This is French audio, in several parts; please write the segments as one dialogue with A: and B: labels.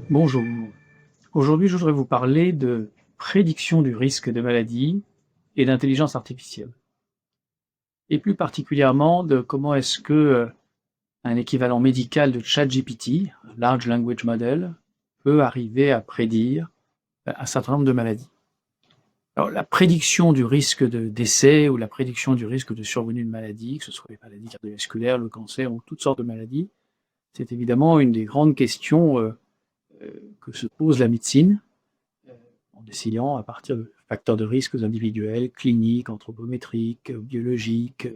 A: Bonjour. Aujourd'hui, je voudrais vous parler de prédiction du risque de maladie et d'intelligence artificielle. Et plus particulièrement de comment est-ce que un équivalent médical de ChatGPT, un Large Language Model, peut arriver à prédire un certain nombre de maladies. Alors, la prédiction du risque de décès ou la prédiction du risque de survenue de maladie, que ce soit les maladies cardiovasculaires, le cancer ou toutes sortes de maladies, c'est évidemment une des grandes questions que se pose la médecine, en décidant à partir de facteurs de risques individuels, cliniques, anthropométriques, biologiques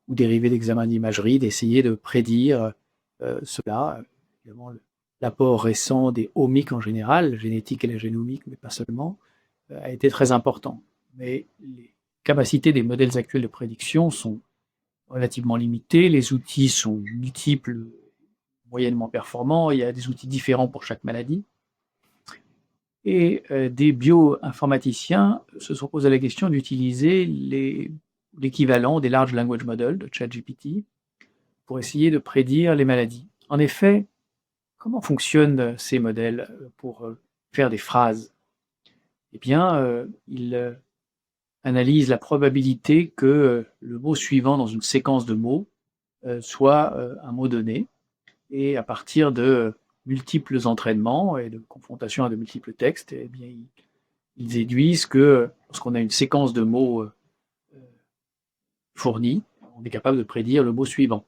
A: ou dérivés d'examens d'imagerie, d'essayer de prédire cela. Évidemment, l'apport récent des omics en général, la génétique et la génomique, mais pas seulement, a été très important. Mais les capacités des modèles actuels de prédiction sont relativement limitées, les outils sont multiples, moyennement performants, il y a des outils différents pour chaque maladie. Et des bioinformaticiens se sont posés la question d'utiliser l'équivalent des Large Language Models de ChatGPT pour essayer de prédire les maladies. En effet, comment fonctionnent ces modèles pour faire des phrases? Eh bien, ils analysent la probabilité que le mot suivant dans une séquence de mots soit un mot donné, et à partir de multiples entraînements et de confrontation à de multiples textes, eh bien, ils déduisent que lorsqu'on a une séquence de mots fournie, on est capable de prédire le mot suivant.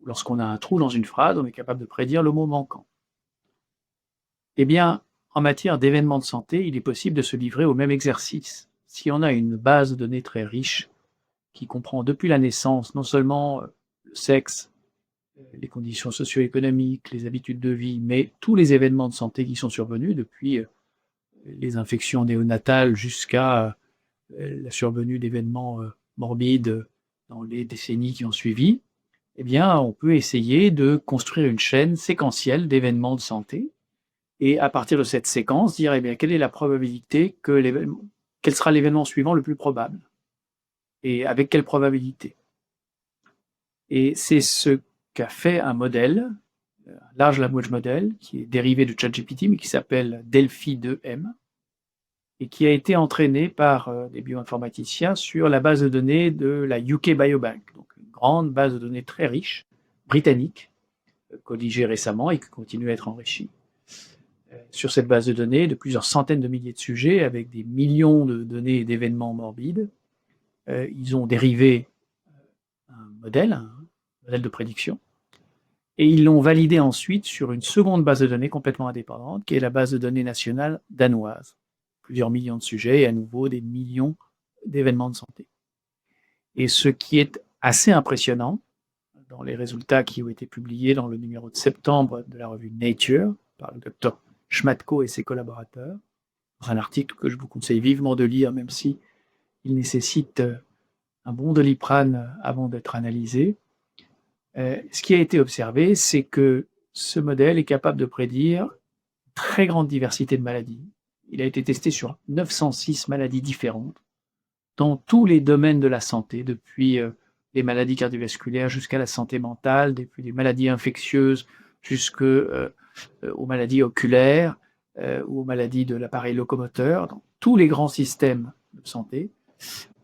A: Lorsqu'on a un trou dans une phrase, on est capable de prédire le mot manquant. Eh bien, en matière d'événements de santé, il est possible de se livrer au même exercice. Si on a une base de données très riche, qui comprend depuis la naissance non seulement le sexe, les conditions socio-économiques, les habitudes de vie, mais tous les événements de santé qui sont survenus, depuis les infections néonatales jusqu'à la survenue d'événements morbides dans les décennies qui ont suivi, eh bien, on peut essayer de construire une chaîne séquentielle d'événements de santé et à partir de cette séquence, dire eh bien, quelle est la probabilité que quel sera l'événement suivant le plus probable et avec quelle probabilité. Et c'est ce qu'a fait un modèle, un Large Language Model, qui est dérivé de ChatGPT, mais qui s'appelle Delphi 2M, et qui a été entraîné par des bioinformaticiens sur la base de données de la UK Biobank, donc une grande base de données très riche, britannique, colligée récemment et qui continue à être enrichie. Sur cette base de données de plusieurs centaines de milliers de sujets, avec des millions de données et d'événements morbides, ils ont dérivé un modèle de prédiction, et ils l'ont validé ensuite sur une seconde base de données complètement indépendante, qui est la base de données nationale danoise. Plusieurs millions de sujets et à nouveau des millions d'événements de santé. Et ce qui est assez impressionnant dans les résultats qui ont été publiés dans le numéro de septembre de la revue Nature par le docteur Schmatko et ses collaborateurs, dans un article que je vous conseille vivement de lire, même si il nécessite un bon Doliprane avant d'être analysé. Ce qui a été observé, c'est que ce modèle est capable de prédire une très grande diversité de maladies. Il a été testé sur 906 maladies différentes, dans tous les domaines de la santé, depuis les maladies cardiovasculaires jusqu'à la santé mentale, depuis les maladies infectieuses jusqu'aux maladies oculaires ou aux maladies de l'appareil locomoteur, dans tous les grands systèmes de santé.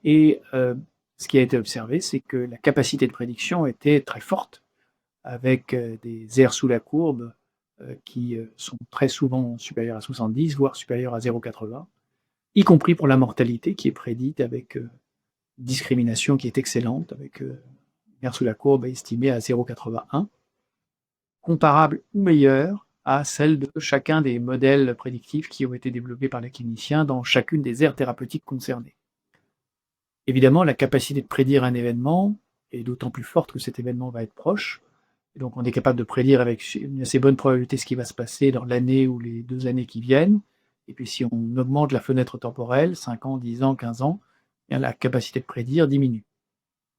A: Et ce qui a été observé, c'est que la capacité de prédiction était très forte, avec des aires sous la courbe qui sont très souvent supérieures à 70, voire supérieures à 0,80, y compris pour la mortalité qui est prédite avec une discrimination qui est excellente, avec une aire sous la courbe estimée à 0,81, comparable ou meilleure à celle de chacun des modèles prédictifs qui ont été développés par les cliniciens dans chacune des aires thérapeutiques concernées. Évidemment, la capacité de prédire un événement est d'autant plus forte que cet événement va être proche. Et donc, on est capable de prédire avec une assez bonne probabilité ce qui va se passer dans l'année ou les 2 années qui viennent. Et puis, si on augmente la fenêtre temporelle, 5 ans, 10 ans, 15 ans, bien, la capacité de prédire diminue.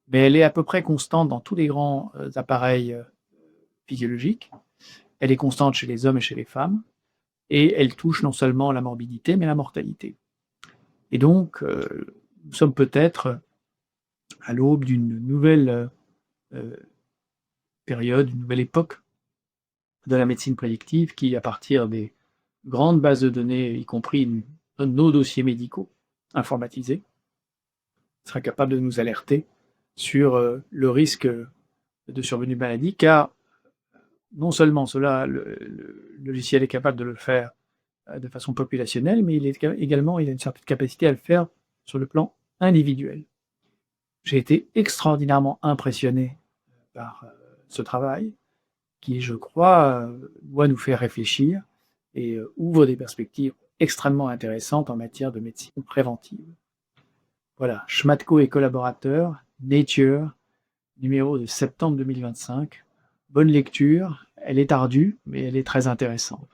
A: Mais elle est à peu près constante dans tous les grands appareils physiologiques. Elle est constante chez les hommes et chez les femmes. Et elle touche non seulement la morbidité, mais la mortalité. Et donc, nous sommes peut-être à l'aube d'une nouvelle période, une nouvelle époque de la médecine prédictive qui, à partir des grandes bases de données, y compris nos dossiers médicaux informatisés, sera capable de nous alerter sur le risque de survenue de maladie, car non seulement le logiciel est capable de le faire de façon populationnelle, mais également il a une certaine capacité à le faire sur le plan individuel. J'ai été extraordinairement impressionné par ce travail qui, je crois, doit nous faire réfléchir et ouvre des perspectives extrêmement intéressantes en matière de médecine préventive. Voilà, Schmatko et collaborateurs, Nature, numéro de septembre 2025. Bonne lecture, elle est ardue, mais elle est très intéressante.